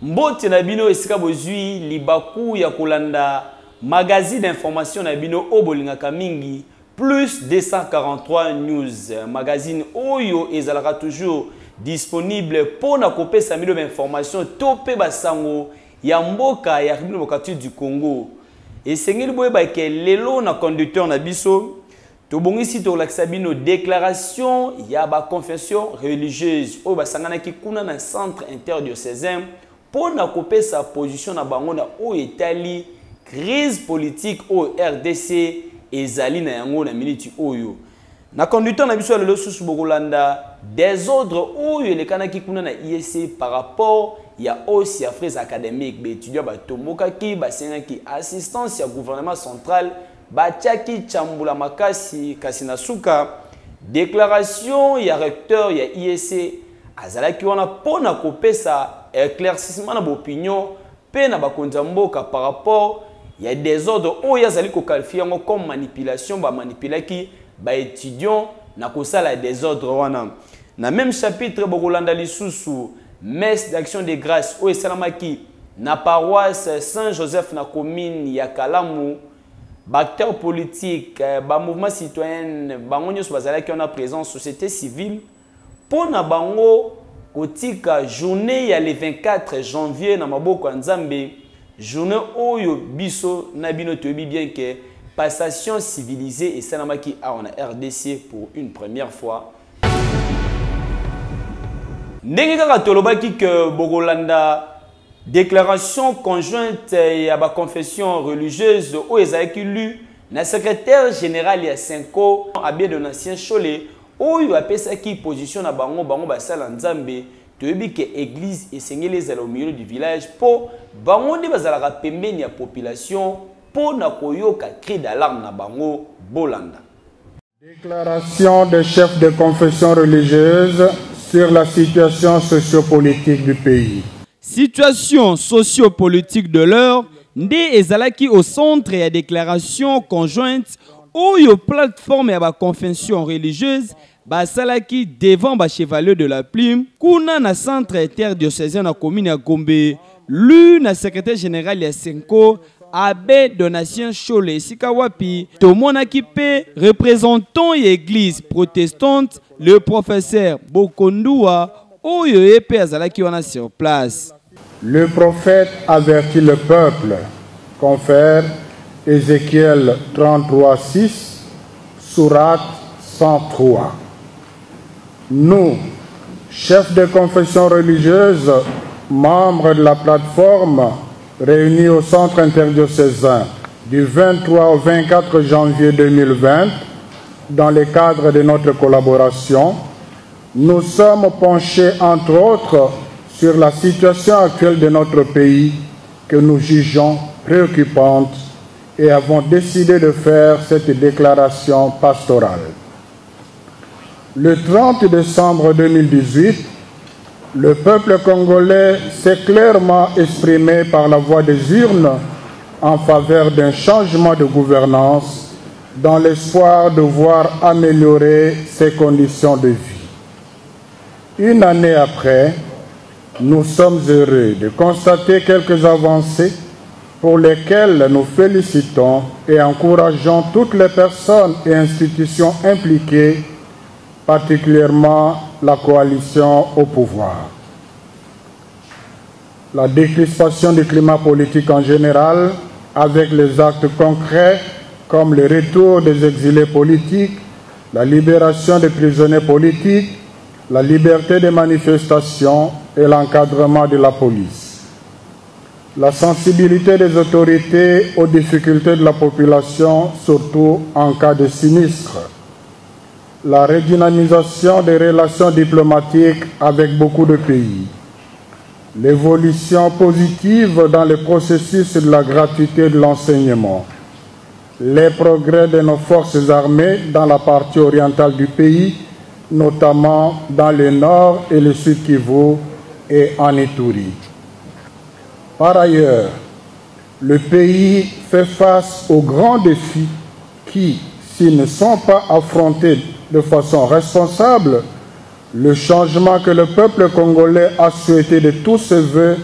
Mbote na bino esika bozui libaku ya kolanda magazine d'information na bino obolingaka mingi plus 243 news magazine oyo ezalaka toujours disponible pour na kopesa milo d'information topé basango ya mboka ya République démocratique du Congo. Et sengeli boyeba ke lelo na conducteur na biso tobongisi to lakisa bino déclaration ya ba confession religieuse oyo basangana ki kuna na centre interdiocésain pour na kopesa position na bango na oyo etali crise politique au RDC ezali na yango na minute oyo. Na conducteur na biso lelo susu bokolanda désordre oyo elekanaki kuna na IEC par rapport ya aussi ya frais académiques ba étudiants ba tomokaki basengaki assistance ya gouvernement central batiaki chambula makasi kasi na suka déclaration ya recteur ya IEC azalaki wana pona kopesa éclaircissement na opinion pe na bakonza mboka par rapport ya désordre oyo azali ko qualifier yango comme manipulation ba manipulaki ba étudiants na kosala désordre wana. Na même chapitre bokolanda lisusu messe d'action de grâce oyo esalamaki na paroisse Saint-Joseph na commune ya Kalamu. Acteurs politiques, mouvement citoyen, bango nyonso bazalaki na présence société civile pour na bango kotika journée ya le 24 janvier na maboko Nzambe journée oyo biso na bino toyebi bien que passation civilisée et salamaki a na RDC pour une première fois. Ndenge kaka tolobaki que bokolanda déclaration conjointe ya ba confession religieuse au ezaki lu na secrétaire général ya Senko Abbé Donatien Cholé oyo apesaki position na bango basala Nzambe toyebi ke église esengeli ezala au milieu du village po bango nde bazalaka pembeni ya population po na koyoka cri d'alarme na bango bolanda. Déclaration des chefs de confession religieuse sur la situation sociopolitique du pays. Situation sociopolitique de l'heure, nde ezalaki au centre ya déclaration conjointe oyo plateforme ya ba confession religieuse basalaki devant ba chevalier de la plume kuna na centre interdiocésain na commune ya Gombe lu na secrétaire général ya Senko Abbé Donatien Cholé sika wapi tomonaki pe représentant ya église protestante le professeur Bokondua oyo epe azalaki wana sur place. Le prophète avertit le peuple, confère Ézéchiel 33:6, sourate 103. Nous, chefs de confession religieuse, membres de la plateforme, réunis au centre interdiocésain du 23 au 24 janvier 2020, dans le cadre de notre collaboration, nous sommes penchés entre autres sur la situation actuelle de notre pays que nous jugeons préoccupante et avons décidé de faire cette déclaration pastorale. Le 30 décembre 2018, le peuple congolais s'est clairement exprimé par la voie des urnes en faveur d'un changement de gouvernance dans l'espoir de voir améliorer ses conditions de vie. Une année après, nous sommes heureux de constater quelques avancées pour lesquelles nous félicitons et encourageons toutes les personnes et institutions impliquées, particulièrement la coalition au pouvoir. La décrispation du climat politique en général, avec les actes concrets comme le retour des exilés politiques, la libération des prisonniers politiques, la liberté de manifestation et l'encadrement de la police. La sensibilité des autorités aux difficultés de la population, surtout en cas de sinistre. La redynamisation des relations diplomatiques avec beaucoup de pays. L'évolution positive dans le processus de la gratuité de l'enseignement. Les progrès de nos forces armées dans la partie orientale du pays, notamment dans le nord et le sud Kivu et en Ituri. Par ailleurs, le pays fait face aux grands défis qui, s'ils ne sont pas affrontés de façon responsable, le changement que le peuple congolais a souhaité de tous ses voeux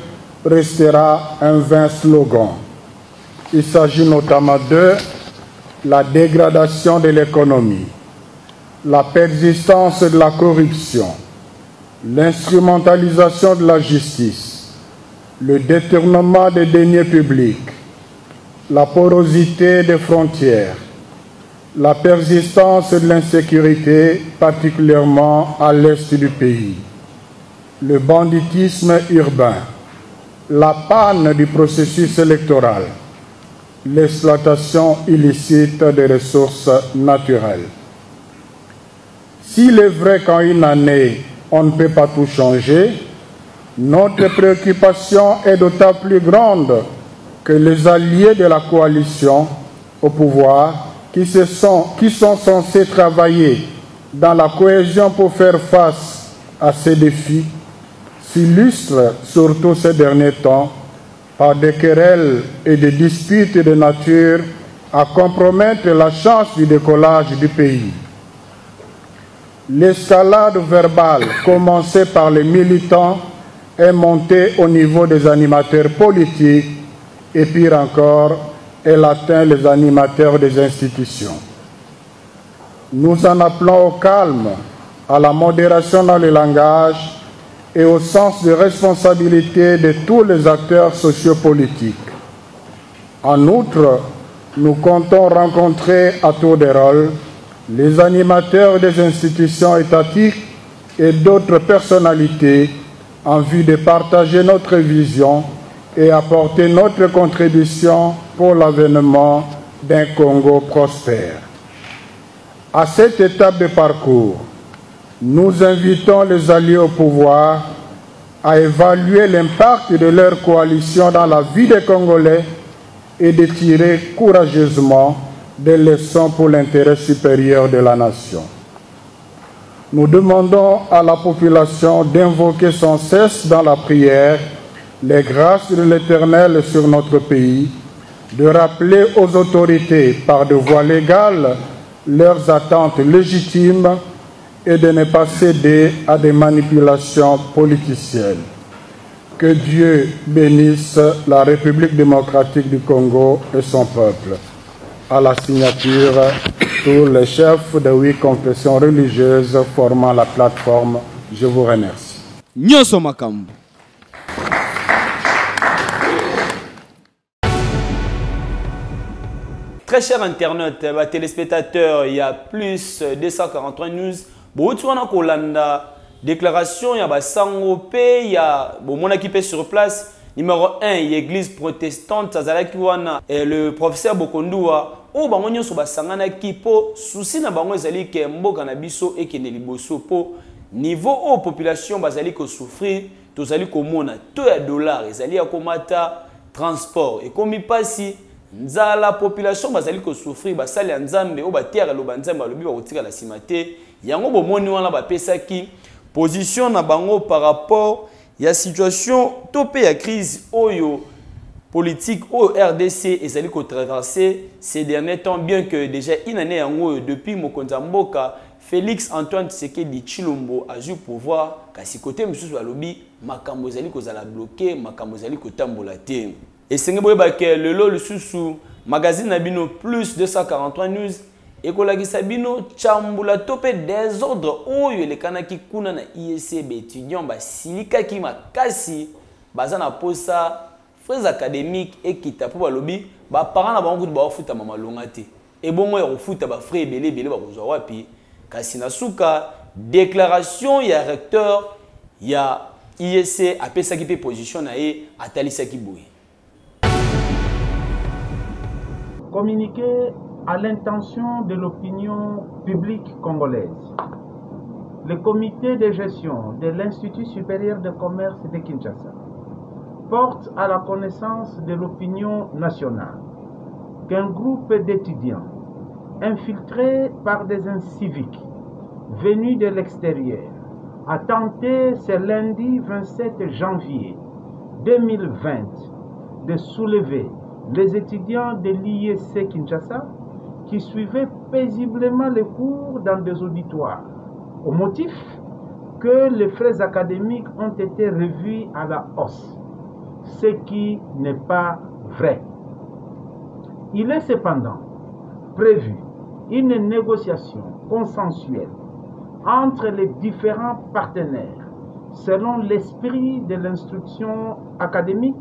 restera un vain slogan. Il s'agit notamment de la dégradation de l'économie, la persistance de la corruption, l'instrumentalisation de la justice, le détournement des deniers publics, la porosité des frontières, la persistance de l'insécurité, particulièrement à l'est du pays, le banditisme urbain, la panne du processus électoral, l'exploitation illicite des ressources naturelles. S'il est vrai qu'en une année, on ne peut pas tout changer, notre préoccupation est d'autant plus grande que les alliés de la coalition au pouvoir, qui sont censés travailler dans la cohésion pour faire face à ces défis, s'illustrent surtout ces derniers temps par des querelles et des disputes de nature à compromettre la chance du décollage du pays. L'escalade verbale commencée par les militants est montée au niveau des animateurs politiques et pire encore, elle atteint les animateurs des institutions. Nous en appelons au calme, à la modération dans le langage et au sens de responsabilité de tous les acteurs sociopolitiques. En outre, nous comptons rencontrer à tour de rôle les animateurs des institutions étatiques et d'autres personnalités en vue de partager notre vision et apporter notre contribution pour l'avènement d'un Congo prospère. À cette étape de parcours, nous invitons les alliés au pouvoir à évaluer l'impact de leur coalition dans la vie des Congolais et de tirer courageusement des leçons pour l'intérêt supérieur de la nation. Nous demandons à la population d'invoquer sans cesse dans la prière les grâces de l'Éternel sur notre pays, de rappeler aux autorités par de voies légales leurs attentes légitimes et de ne pas céder à des manipulations politiciennes. Que Dieu bénisse la République démocratique du Congo et son peuple. À la signature, tous les chefs de 8 confessions religieuses formant la plateforme. Je vous remercie. Nyoso Makambu. Très chers internautes, téléspectateurs, il y a plus de 243 news. Bon, tu vois, Kolanda, déclaration, il y a Sango P, il y a mon équipe sur place. Numéro 1, l'église protestante, et le professeur Bokondua. Oh, bah, on y a sur Basangana qui po, souci na bango ezali ke mboka na biso et ke neliboso po. Niveau haut population, bazali ko souffrir, tozali ko mona, to ya dollars, ezali ya komata, transport. Et comme il passe, la population bazali ko souffrir, basali ya nzambe, o ba tiara lo banzambe, balobi ba kotika la simate. Yango bo moni wana ba pesa ki, position na bango par rapport il y a situation topé à crise oyo politique au RDC et ça ko traverser ces derniers temps bien que déjà une année en depuis Mokonza Mboka Félix Antoine Tshisekedi Tshilombo a eu pouvoir kasi côté mususu balobi makambo zali ko zala bloqué makambo zali ko tambola te et senge boyeba ke le susu magazine nabino plus 243 news et kolagisa bino chambula topé désordre oyo le kanaki kuna na IEC étudiant ba silika ki makasi bazana posa frais académiques et kita pour balobi ba parents na bango ba futa mama longate et bongo ya futa ba frais belé ba kozwa wapi kasi na suka déclaration ya recteur ya IEC apesa ki pe position na e atalisa ki boye communiquer à l'intention de l'opinion publique congolaise. Le comité de gestion de l'Institut supérieur de commerce de Kinshasa porte à la connaissance de l'opinion nationale qu'un groupe d'étudiants infiltrés par des inciviques venus de l'extérieur a tenté ce lundi 27 janvier 2020 de soulever les étudiants de l'IEC Kinshasa qui suivaient paisiblement les cours dans des auditoires, au motif que les frais académiques ont été revus à la hausse. ce qui n'est pas vrai. Il est cependant prévu une négociation consensuelle entre les différents partenaires selon l'esprit de l'instruction académique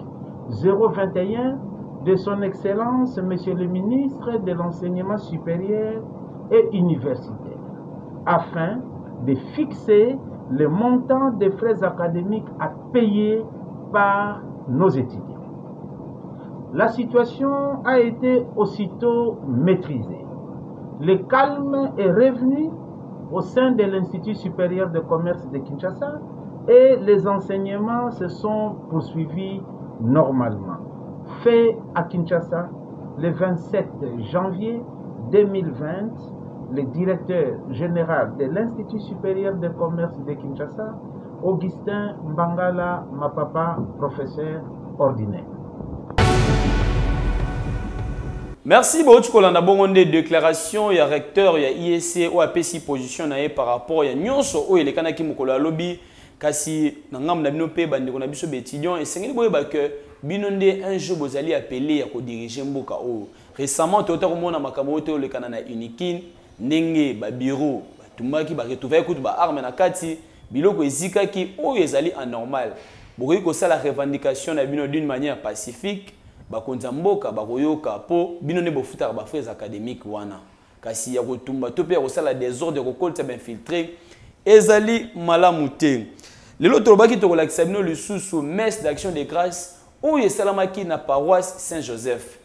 021 de son Excellence Monsieur le ministre de l'Enseignement supérieur et universitaire, afin de fixer le montant des frais académiques à payer par nos étudiants. La situation a été aussitôt maîtrisée. Le calme est revenu au sein de l'Institut supérieur de commerce de Kinshasa et les enseignements se sont poursuivis normalement. Fait à Kinshasa, le 27 janvier 2020, le directeur général de l'Institut supérieur de commerce de Kinshasa, Augustin Mbangala Mapapa, professeur ordinaire. Merci beaucoup pour la déclaration. Il y a recteur, il y a ISC, ou APC position par rapport à Nyonso, ou il y a des lobby, kasi nangam na binope bande kona biso étudiants et c'est que binonde un jour vous allez appeler à diriger mboka o. Récemment tu as komona makambo to le kanana unikin ndenge ba bureau batumaki ba retrouver kutu ba arme na kati biloko ezikaki o ezali anormal. Bokoki ko sala revendication na bino d'une manière pacifique. Bakonza mboka bakoyoka po bino ne bofuta ba frères académiques wana kasi ya kotumba to pe ya kosala désordre ko kolta ba infiltrer ezali malamu te lelo tolobaki tokolakisa bino lisusu messe d'action de grâce oyo esalamaki na paroisse Saint-Joseph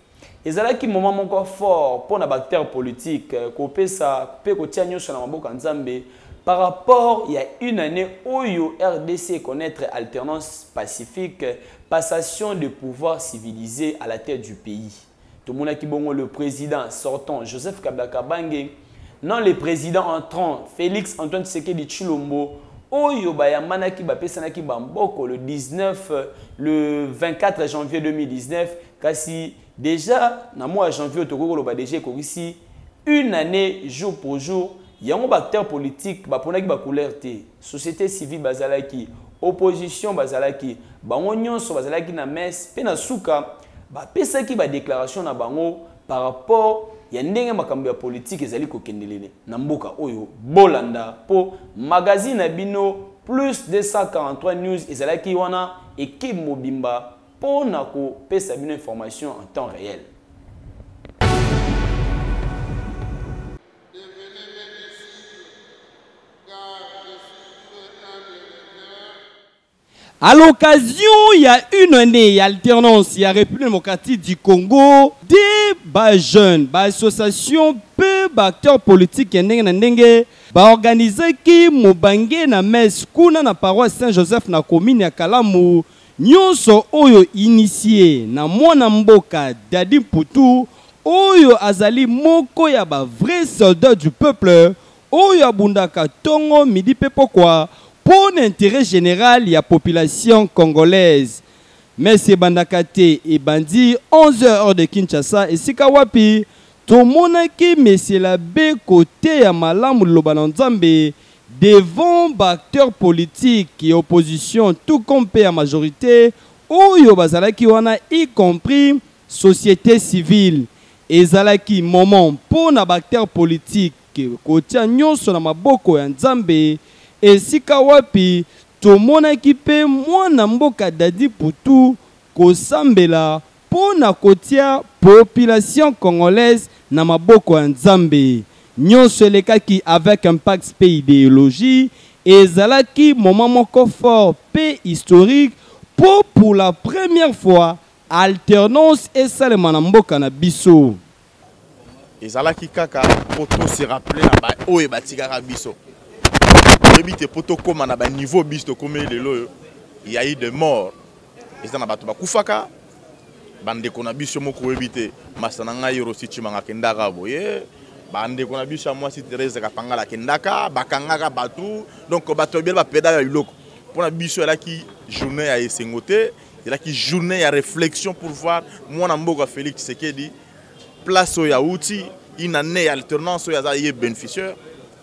ezalaki moment moko fort pour na acteurs politiques kopesa pe kotia nyonso na maboko nzambe par rapport il y a une année oyo RDC connaître alternance pacifique passation de pouvoir civilisé à la tête du pays. Tout le monde a qui bon le président sortant Joseph Kabila Kabange, non le président entrant Félix Antoine Tshisekedi Tshilombo, oyo bayamana ki bapesana ki bamboko le 24 janvier 2019 kasi déjà na mois janvier otokoko ba déjà ici une année jour pour jour il y a un acteur politique baponaki ba couleur te société civile bazalaki opposition bazalaki bango nyonso bazalaki na messe pe na suka bapesaki ba déclaration na bango par rapport ya ndenge makambo ya politique ezali kokendelele na mboka oyo bolanda po magazine na bino plus 243 news ezalaki wana équipe mobimba po na ko pesa bino information en temps réel. À l'occasion, il y a une année, il y a alternance, il y a République démocratique du Congo, des jeunes, des associations, peu d'acteurs politiques, organisé qui Mobange na messe kuna na paroisse Saint-Joseph na commune ya Kalamu, nyonso oyo initié na mwana mboka Dadi Mputu, oyo azali moko ya ba vrai soldat du peuple, oyo abundaka tongo midi pe pokwa pour l'intérêt général de la population congolaise. Mais c'est Bandakate et Bandi, 11h de Kinshasa et Sikawapi, tout le monde qui met la B côté à Malam Lobananzambe devant acteurs politiques et opposition, tout comme la majorité, ou Yobazalaki wana y compris société civile. Et Zalaki moment pour les acteurs politiques, côté nyonso na maboko ya Nzambe. Et si kawapi to mona kipe mwana mboka Dadi Mputu kosambela pona kotia population congolaise na maboko ya Nzambe nyonso lekaki avec impact pe idéologie ezalaki moment moko fort pe historique pour la première fois alternance esalema na mboka na biso ezalaki kaka poto se rappeler na ba oyo batikaka biso. Éviter poto comme on a un niveau bis de comme il y a eu des morts et ça n'a pas tout bakufaka bande qu'on a biso moko éviter masananga yoro sichimanga kendaka boye bande qu'on a biso moi si Thérèse kapanga la kendaka bakanga batu donc bato bien ba pédale iloko pour la biso là qui journée à esengote et là qui journée à réflexion pour voir moi na mboka Félix Tshisekedi place au Yaouti une année alternance ya za bénéficiaire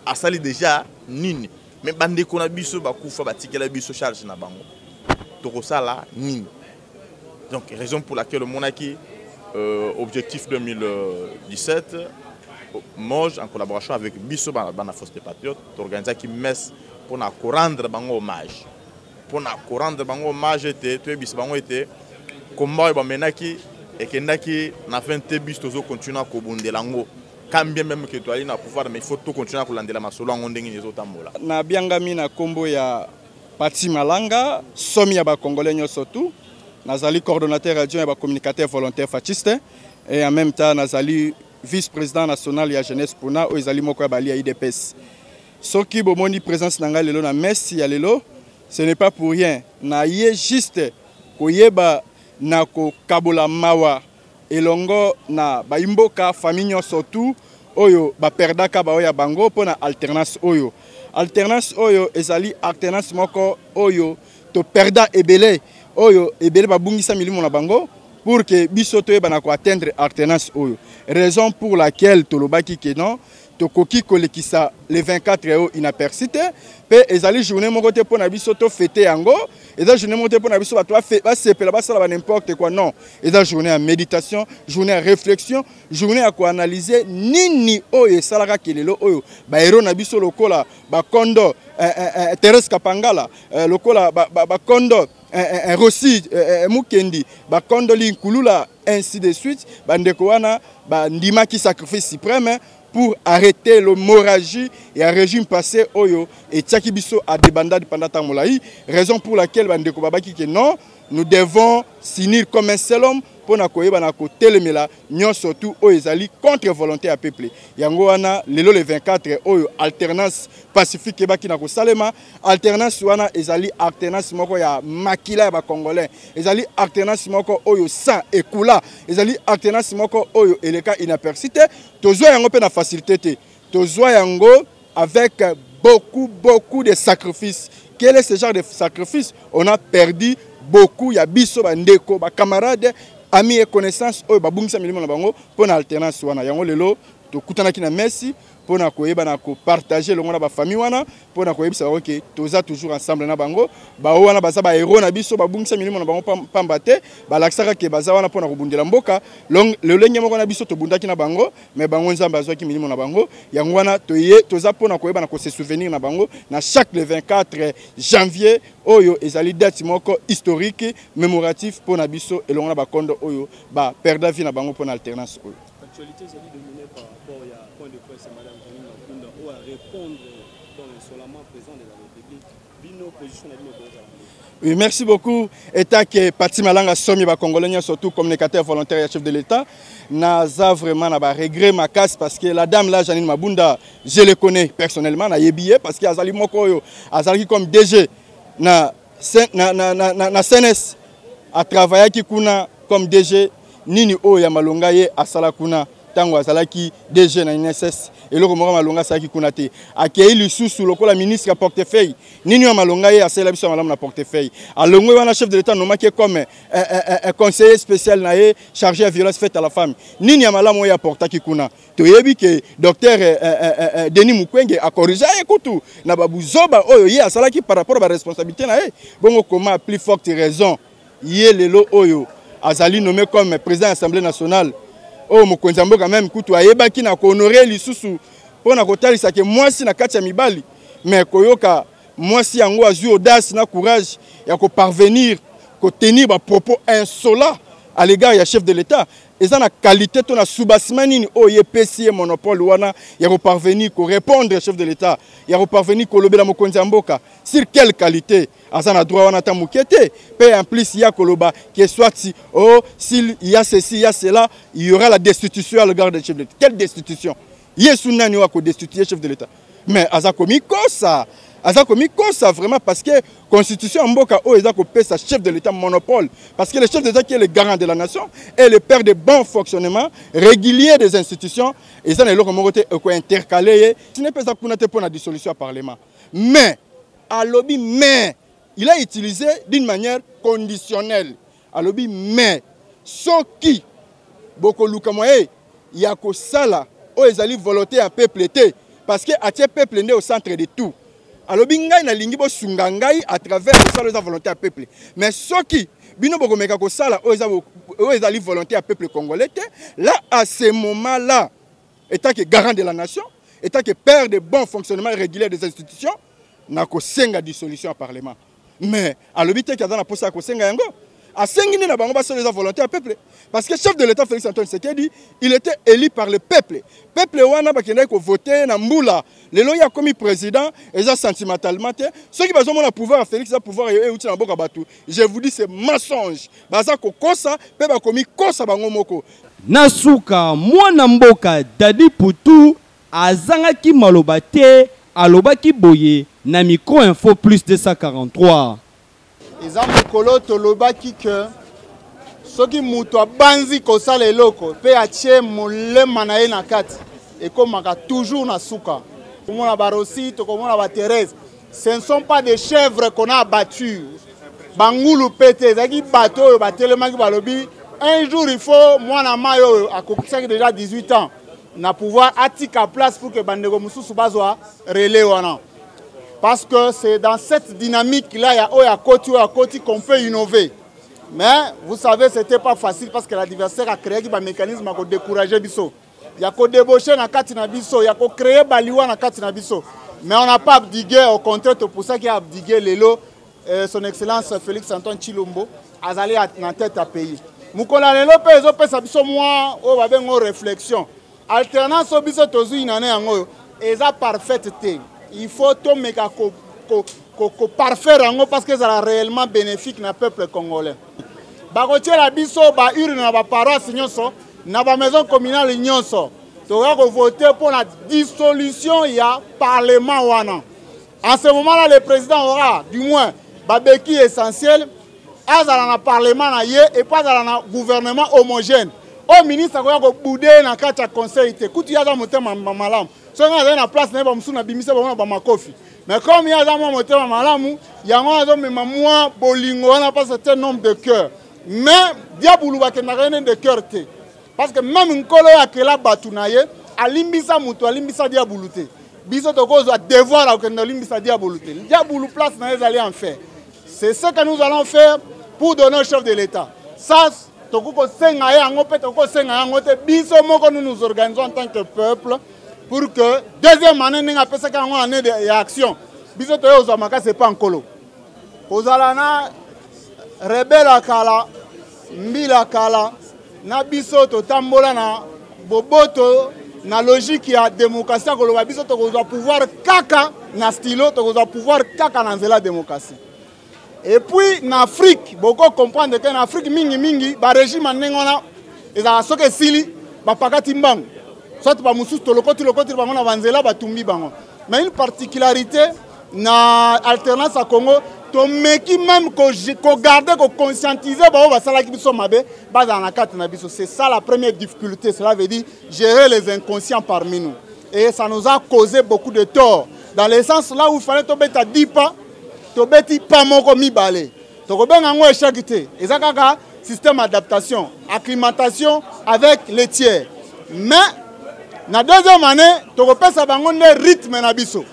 a sali déjà nini. Mais bande qu'on a biso bakufa batikela biso charge na bango. Toko sala nini. Donc, raison pour laquelle le Monaki, objectif 2017, Moj, en collaboration avec Bisso Bana Force des Patriotes, organisé qui messe pour rendre bango hommage. Pour rendre bango hommage, était combat et menaki et que naki na fin te bis tozo continuer à kobundelango. Quand bien même que tu as na pouvoir, mais il faut tout continuer à kolandela masolo en ndenge les autres mola. Na biangami na kombo ya Pati Malanga, somi ya ba congolais surtout. Nazali coordonnateur adjoint et communicateur volontaire fasciste et en même temps nazali vice-président national de la jeunesse pour na Ezali moko bali ya IDPS. Soki bomoni présence nanga lelo na messe ya lelo, ce n'est pas pour rien. Na yé juste koyeba na ko kabola mawa elongo na baimboka famille surtout oyo ba perdaka ba oya bango pona alternance oyo. Alternance oyo ezali alternance moko oyo to perda ebele oyo ebele babungisa milimo na bango pour que biso toyeba na ko atteindre alternance oyo. Raison pour laquelle tolobaki que non tokoki kolekisa le 24 euro inapercité pe ezali journée moko te pona biso to fêter yango ezali journée moko te pona biso ba sepela ba sala n'importe quoi non ezali journée à méditation, journée à réflexion, journée à ko analyser nini oyo salaka kelelo oyo ba héros na biso lokola ba kondo Thérèse Kapangala lokola ba kondo Rossi Mukendi ba kondo Linkulula ainsi de suite ba ndeko wana ba ndima qui sacrifice suprême pour arrêter l'hémorragie et un régime passé oyo et Tchaki Bisso a débandé pendant tant moulaï, raison pour laquelle Bandeko Babaki que non, nous devons s'unir comme un seul homme pour na koyeba na ko telemela nyon surtout oyo ezali contre volonté à peuple. Yango wana lelo le 24 oyo alternance pacifique baki na ko salema, alternance wana ezali alternance moko ya makila ya ba congolais, ezali alternance moko oyo sans ekula, ezali alternance moko oyo eleka inapercité, tozwa yango pe na facilité te. Tozwa yango avec beaucoup de sacrifices. Quel est ce genre de sacrifice? On a perdu beaucoup, il y a biso bandeko, ba camarades, amis et connaissances oyo babungisa milimo na bango pour na alternance wana. Yango lelo to kutana ki na Messi pour na koyeba na ko partager longo na ba famille wana pour na koyebisa OK toza toujours ensemble na bango ba wana baza ba héros na biso babungisa milimo na bango pamba te ba laksaka ke baza wana pour na kobundela mboka le lenye moko na biso to bundaki na bango mais bango nzamba azwaki milimo na bango yango wana toza pour na koyeba na ko se souvenir na bango na chaque le 24 janvier oyo ezali date moko historique mémoratif pour na biso elongo na ba kondo oyo ba perda vie na bango pour na alternance oyo. L'actualité est dominée par rapport à point de presse Madame Janine Makunda ou à répondre dans le solament président de la République. Bino position na bino bonza. Oui, merci beaucoup. État que Pati Malanga somi ba congolais surtout communicateur volontaire et chef de l'État naza vraiment na ba regret ma casse parce que la dame là Janine Mabunda je le connais personnellement na yebié parce que azali moko oyo azali comme DG na CNS a travaillé qui kuna comme DG nini oyo ya malonga ye asala kuna tango azalaki DG na INSS eloko moko malonga salaki kuna te akei lisusu lokola ministre ya portefeuille nini ya malonga ye asala biso malamu na portefeuille alongwe wana chef de l'État nomaki comme un conseiller spécial na ye chargé à violence faite à la femme nini ya malamu ya portaki kuna toyebi ke docteur Denis Mukwege a corrigé ekutu na babuzoba oyo ye asalaki par rapport à ba responsabilité na ye bongo comment plus forte raison ye lelo oyo azali nommé comme président de l'Assemblée nationale. Oh, Mokonzambo quand même, kutu ayebaki na ko honorer lisusu pour na kotalisa ke mwasi na kati ya mibali mais koyoka mwasi yango azui audace na courage ya ko parvenir ko tenir ba propos insolents à l'égard ya chef de l'État et ça na qualité to na soubassement nini o yepesi monopole wana ya ko parvenir ko répondre chef de l'État ya ko parvenir ko lobela Mokonzamboka sur quelle qualité asa na droit wana ta mukete pe en plus il y a koloba que soit si oh s'il y a ceci il y a cela il y aura la destitution à l'égard du chef de l'État. Quelle destitution? Yesu nani wa ko destituer chef de l'État mais asa komiko ça vraiment parce que constitution mboka o eza ko pesa chef de l'État monopole parce que le chef de l'État qui est le garant de la nation et le père de bon fonctionnement régulier des institutions et ça neloko moko te ko intercaler ce n'est pas ça kuna te pour la dissolution au parlement mais à lobby mais il a utilisé d'une manière conditionnelle à lobby mais soki boko luka moye ya ko sala o ezali volonté à peuple té parce que atie peuple né au centre de tout alobi ngai na lingi bo sunga ngai à travers la volonté à peuple. Mais soki bino bokomeka ko sala o ezali volonté à peuple congolais, là à ce moment-là, étant que garant de la nation, étant que père de bon fonctionnement régulier des institutions, na ko senga dissolution au parlement. Mais alobi te kaza na posa ko senga yango. A Sengini na bango basala volonté à peuple parce que chef de l'État Félix Antoine Tshisekedi il était élu par le peuple. Peuple wana bakenda ko voter na mbula. Lelo ya comme président et ça sentimentalement ceux qui bazomona pouvoir à Félix ça pouvoir et outi na boka batu. Je vous dis c'est mensonge. Baza ko kosa pe ba komi kosa bango moko. Nasuka mwana mboka Dadi Putu azangaki maloba te alobaki boye na micro info plus 243. Ils ont mokolo tolobaki que ceux qui muto banzi kosala eloko pe atie molema na ye na kati ekomaka toujours na suka. Komona barosi to komona ba Thérèse, ce ne sont pas des chèvres qu'on a abattus. Bangulu pété zaki bateau batelemaki balobi un jour il faut mwana mayo akokisaki déjà 18 ans na pouvoir atika place pour que bandeko mususu bazwa relais wana. Parce que c'est dans cette dynamique-là, il y a côté qu'on peut innover. Mais vous savez, ce n'était pas facile parce que l'adversaire a créé un mécanisme pour décourager Bisso. Il y a qu'à débaucher dans Katina Bisso, il y a qu'à créer Baliwa dans Katina Bisso. Mais on n'a pas abdigué, au contraire, c'est pour ça qu'il a abdigué Lelo, son Excellence Félix Antoine Tshilombo, a allé en tête à pays. Moukola Lelo, ça Bisso, moi, on va avoir une réflexion. Alternance au Bisso, tozu inane yango, et ça parfaite. Il faut tout mettre parfaire parce que ça sera réellement bénéfique dans le peuple congolais. Bagotier la biso ba urne na ba paroisse nyonso na ba maison communale nyonso. Tu vas voter pour la dissolution il y a parlement wana. En ce moment-là le président aura du moins babeki essentiel azala na parlement na ye et pas dans un gouvernement homogène. Au ministre ko ko boudé na kata conseil te kuti ya za motema malamu. Si on a une place, on a mais comme il y a un moteur malamu, il y a un bolingo, on n'a pas un certain nombre de cœurs. Mais diaboulou va rien de cœur. Parce que même un colo a que la batounaye, à l'imbisa moutou, à l'imbisa diaboulouté. Biso to cause doit devoir à l'imbisa diaboulouté. Diaboulou place n'a allé en faire. C'est ce que nous allons faire pour donner au chef de l'État. Ça, toko sengaye angope toko sengaye angote biso moko nous organisons en tant que peuple. Pour que deuxième année, nous avons une année d'action. Biso to yo zamaka c'est pas encore. Ozalana rebelle akala, mbila kala, na biso to tambola na boboto na logique ya démocratie ko biso to ko pouvoir kaka na stylo to ko pouvoir kaka na nzela démocratie. Et puis en Afrique, beaucoup comprendre que en Afrique mingi ba régime nengona eza soke sili ba pakati mbangu. Soit pas moussous to lokoti bango na vanzela batumbi bango. Mais une particularité na alternance à Congo, to meki même ko garder ko conscientiser ba ba sala ki biso mabe ba dans la carte na biso. C'est ça la première difficulté, cela veut dire gérer les inconscients parmi nous. Et ça nous a causé beaucoup de tort. Dans le sens là où il fallait to beta 10 pas, to beti pas moko mibale. To ko benga ngo échec té. Ezakaka système d'adaptation, acclimatation avec les tiers. Mais na deuxième année, tu repères bango ne rythme na biso.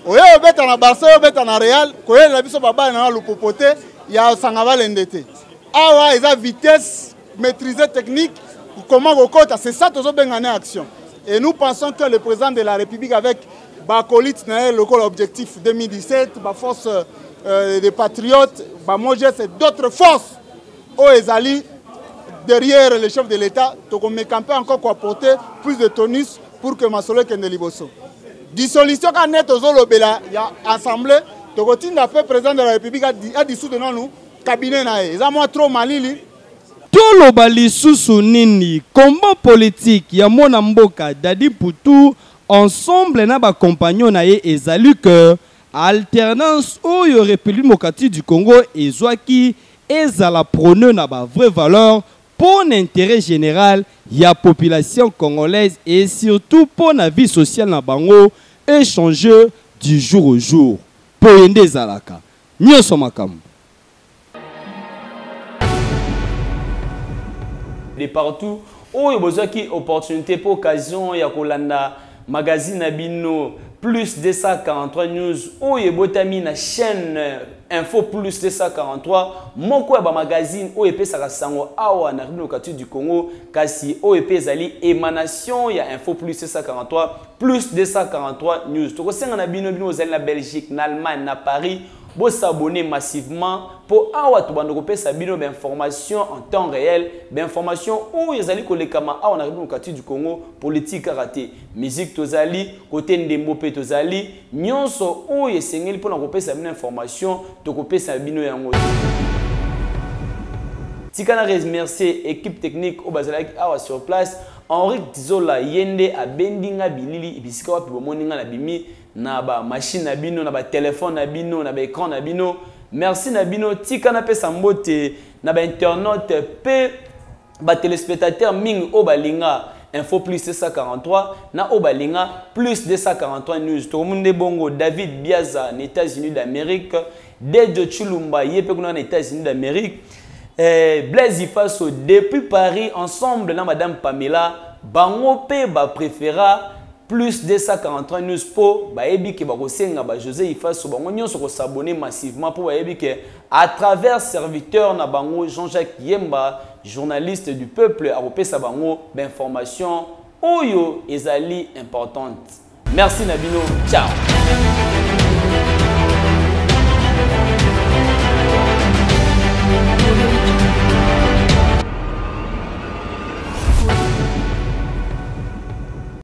Oye obeta na Barça, obeta na Real, koye na biso baba na lupopote, ya sangava l'endete. Awa eza vitesse maîtrisée technique, comment kokota, c'est ça tozo bengane action. Et nous pensons que le président de la République avec Bakolit na le objectif 2017, ba force des patriotes, ba moje c'est d'autres forces. O ezali derrière le chef de l'État, on met encore pour apporter plus de tonus pour que Masolo kende liboso. Dissolution quand net aux olobela, il y a assemblée, to continue après président de la République a dissoudre nous cabinet nae. Ils ont trop malili. Tolo bali susu nini combat politique ya mona mboka Dadi Putu ensemble na ba compagnon na ye ezali que alternance oyo République démocratique du Congo ezwaki ezala prône na ba vraie valeur pour l'intérêt général de la population congolaise et surtout pour la vie sociale na bango échanger du jour au jour. Pour yende zalaka. Nyoso makambo. De partout, où il y a une opportunité pour occasion, il y a Kolanda magazine Abino plus 243 news oyo botami na chaîne Info Plus 243 moko ya ba magazine oyo epesaka sango awa na République démocratique du Congo kasi oyo epezali émanation ya Info Plus 243 plus 243 news. Tokosenga na bino ozali na Belgique, na Allemagne, na Paris, bo s'abonner massivement pour awa to bando kopesa bino d'information en temps réel, d'information où ezali kolekama awa na République démocratique du Congo, politique karaté, musique tozali, côté ndembo pe tozali, nyonso oyo esengeli pour na kopesa bino information, to kopesa bino yango. Tikana remercier équipe technique au bazalaki awa sur place. Henri Zola yende a bendinga bilili ibisika wapi bomoninga na bimi na ba machine na bino na ba téléphone na bino na ba écran na bino. Merci na bino tikana pesa mbote na ba internaute pe ba téléspectateurs ming o balinga Info Plus 243 na o balinga plus 243 news. To munde bongo David Biaza na États-Unis d'Amérique, Dejo Chulumba yepe kuna na États-Unis d'Amérique. Blaise Ifaso depuis Paris ensemble na Madame Pamela bango pe ba préféra plus 243 news po ba yebi ke ba kosenga ba José Ifaso bango nyonso ko s'abonner massivement pour ba yebi ke à travers serviteur na bango Jean-Jacques Yemba journaliste du peuple a kopesa bango d'information oyo ezali importante. Merci Nabino, ciao.